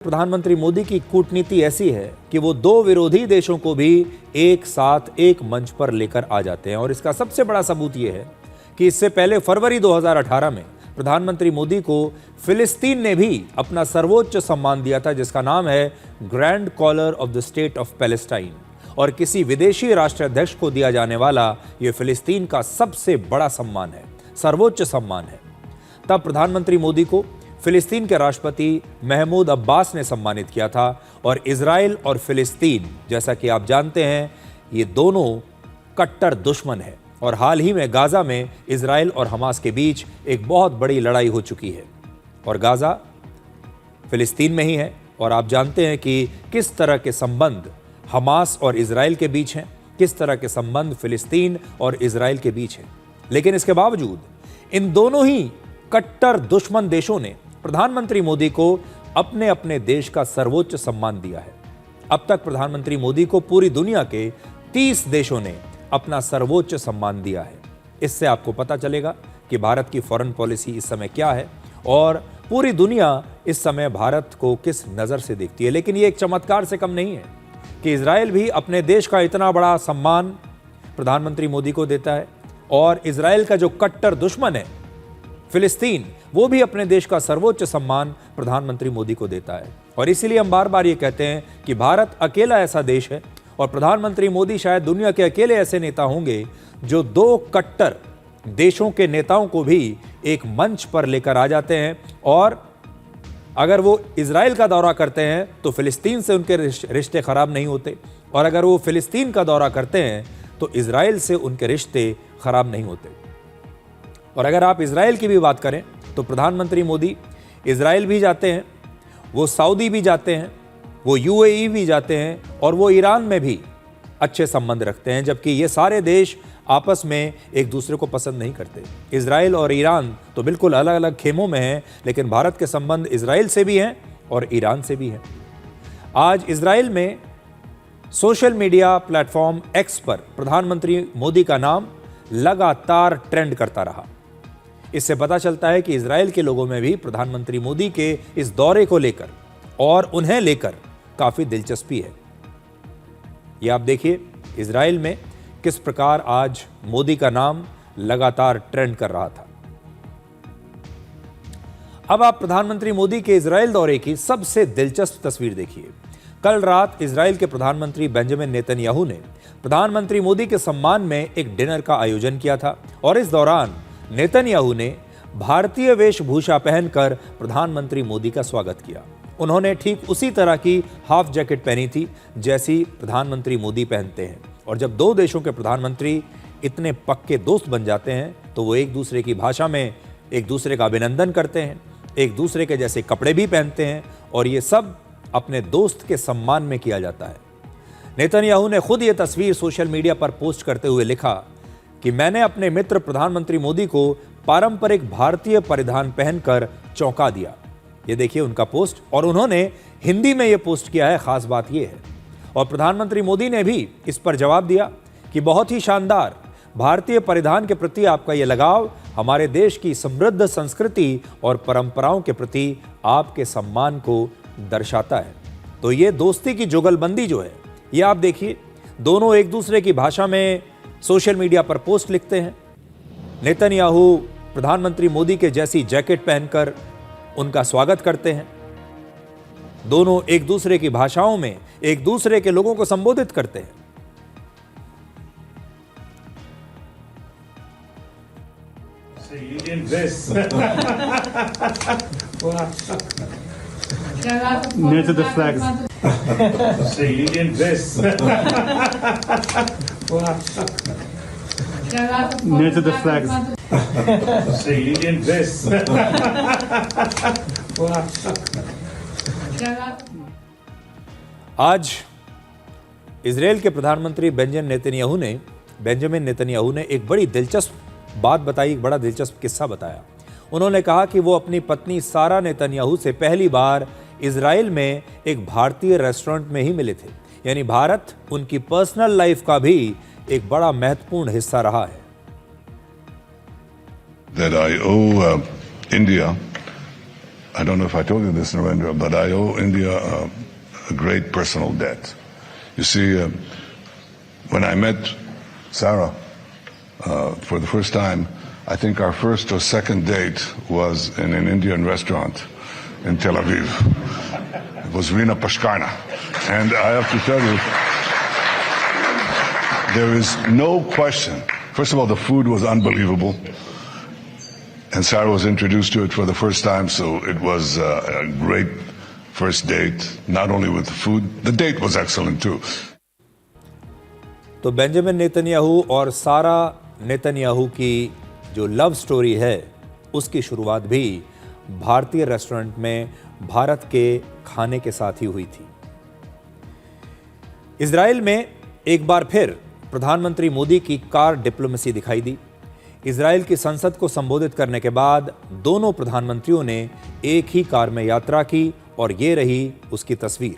प्रधानमंत्री मोदी की कूटनीति ऐसी है कि वो दो विरोधी देशों को भी एक साथ एक मंच पर लेकर आ जाते हैं। और इसका सबसे बड़ा सबूत ये है कि इससे पहले फरवरी 2018 में प्रधानमंत्री मोदी को फिलिस्तीन ने भी अपना सर्वोच्च सम्मान दिया था, जिसका नाम है grand collar of the state of Palestine. और किसी विदेशी राष्ट्राध्यक्ष को दिया जाने वाला यह फिलिस्तीन का सबसे बड़ा सम्मान है, सर्वोच्च सम्मान है। तब प्रधानमंत्री मोदी को फिलिस्तीन के राष्ट्रपति महमूद अब्बास ने सम्मानित किया था। और इजराइल और फिलिस्तीन, जैसा कि आप जानते हैं, ये दोनों कट्टर दुश्मन हैं। और हाल ही में गाजा में इजराइल और हमास के बीच एक बहुत बड़ी लड़ाई हो चुकी है और गाजा फिलिस्तीन में ही है। और आप जानते हैं कि किस तरह के संबंध हमास और इजराइल के बीच हैं, किस तरह के संबंध फिलिस्तीन और इजराइल के बीच हैं। लेकिन इसके बावजूद इन दोनों ही कट्टर दुश्मन देशों ने प्रधानमंत्री मोदी को अपने अपने देश का सर्वोच्च सम्मान दिया है। अब तक प्रधानमंत्री मोदी को पूरी दुनिया के 30 देशों ने अपना सर्वोच्च सम्मान दिया है। इससे आपको पता चलेगा कि भारत की फॉरेन पॉलिसी इस समय क्या है और पूरी दुनिया इस समय भारत को किस नज़र से देखती है। लेकिन ये एक चमत्कार से कम नहीं है कि इजराइल भी अपने देश का इतना बड़ा सम्मान प्रधानमंत्री मोदी को देता है और इजराइल का जो कट्टर दुश्मन है फिलिस्तीन, वो भी अपने देश का सर्वोच्च सम्मान प्रधानमंत्री मोदी को देता है। और इसीलिए हम बार बार ये कहते हैं कि भारत अकेला ऐसा देश है और प्रधानमंत्री मोदी शायद दुनिया के अकेले ऐसे नेता होंगे जो दो कट्टर देशों के नेताओं को भी एक मंच पर लेकर आ जाते हैं। और अगर वो इजराइल का दौरा करते हैं तो फिलिस्तीन से उनके रिश्ते खराब नहीं होते, और अगर वो फिलिस्तीन का दौरा करते हैं तो इजराइल से उनके रिश्ते खराब नहीं होते। और अगर आप इजराइल की भी बात करें तो प्रधानमंत्री मोदी इजराइल भी जाते हैं, वो सऊदी भी जाते हैं, वो यूएई भी जाते हैं और वो ईरान में भी अच्छे संबंध रखते हैं, जबकि ये सारे देश आपस में एक दूसरे को पसंद नहीं करते। इजराइल और ईरान तो बिल्कुल अलग अलग खेमों में हैं, लेकिन भारत के संबंध इजराइल से भी हैं और ईरान से भी हैं। आज इजराइल में सोशल मीडिया प्लेटफॉर्म एक्स पर प्रधानमंत्री मोदी का नाम लगातार ट्रेंड करता रहा। इससे पता चलता है कि इजराइल के लोगों में भी प्रधानमंत्री मोदी के इस दौरे को लेकर और उन्हें लेकर काफी दिलचस्पी है। यह आप देखिए इजराइल में किस प्रकार आज मोदी का नाम लगातार ट्रेंड कर रहा था। अब आप प्रधानमंत्री मोदी के इजराइल दौरे की सबसे दिलचस्प तस्वीर देखिए। कल रात इजराइल के प्रधानमंत्री बेंजामिन नेतन्याहू ने प्रधानमंत्री मोदी के सम्मान में एक डिनर का आयोजन किया था और इस दौरान नेतन्याहू ने भारतीय वेशभूषा पहनकर प्रधानमंत्री मोदी का स्वागत किया। उन्होंने ठीक उसी तरह की हाफ जैकेट पहनी थी जैसी प्रधानमंत्री मोदी पहनते हैं। और जब दो देशों के प्रधानमंत्री इतने पक्के दोस्त बन जाते हैं तो वो एक दूसरे की भाषा में एक दूसरे का अभिनंदन करते हैं, एक दूसरे के जैसे कपड़े भी पहनते हैं, और ये सब अपने दोस्त के सम्मान में किया जाता है। नेतन्याहू ने खुद ये तस्वीर सोशल मीडिया पर पोस्ट करते हुए लिखा कि मैंने अपने मित्र प्रधानमंत्री मोदी को पारंपरिक भारतीय परिधान पहनकर चौंका दिया। ये देखिए उनका पोस्ट, और उन्होंने हिंदी में ये पोस्ट किया है। खास बात ये है, और प्रधानमंत्री मोदी ने भी इस पर जवाब दिया कि बहुत ही शानदार, भारतीय परिधान के प्रति आपका ये लगाव हमारे देश की समृद्ध संस्कृति और परंपराओं के प्रति आपके सम्मान को दर्शाता है। तो ये दोस्ती की जुगलबंदी जो है, ये आप देखिए, दोनों एक दूसरे की भाषा में सोशल मीडिया पर पोस्ट लिखते हैं। नेतन्याहू प्रधानमंत्री मोदी के जैसी जैकेट पहनकर उनका स्वागत करते हैं। दोनों एक दूसरे की भाषाओं में एक दूसरे के लोगों को संबोधित करते हैं। Near to the flags. Say Indian dress. Near to the flags. Say Indian dress. आज इजराइल के प्रधानमंत्री बेंजामिन नेतन्याहू ने एक बड़ी दिलचस्प बात बताई, एक बड़ा दिलचस्प किस्सा बताया। उन्होंने कहा कि वो अपनी पत्नी सारा नेतन्याहू से पहली बार इजराइल में एक भारतीय रेस्टोरेंट में ही मिले थे। यानी भारत उनकी पर्सनल लाइफ का भी एक बड़ा महत्वपूर्ण हिस्सा रहा है। That I owe India I don't know if I told you this, Narendra, but I owe India a great personal debt. You see, when I met Sarah for the first time, I think our first or second date was in an Indian restaurant in Tel Aviv. It was Rina Pashkarna. And I have to tell you, there is no question. First of all, the food was unbelievable. And Sarah was introduced to it for the first time, so it was a great first date, not only with the food, the date was excellent too. तो Benjamin Netanyahu और सारा Netanyahu की जो love story है उसकी शुरुआत भी भारतीय रेस्टोरेंट में भारत के खाने के साथ ही हुई थी। इजराइल में एक बार फिर प्रधानमंत्री मोदी की कार डिप्लोमेसी दिखाई दी। इजराइल की संसद को संबोधित करने के बाद दोनों प्रधानमंत्रियों ने एक ही कार में यात्रा की और ये रही उसकी तस्वीर।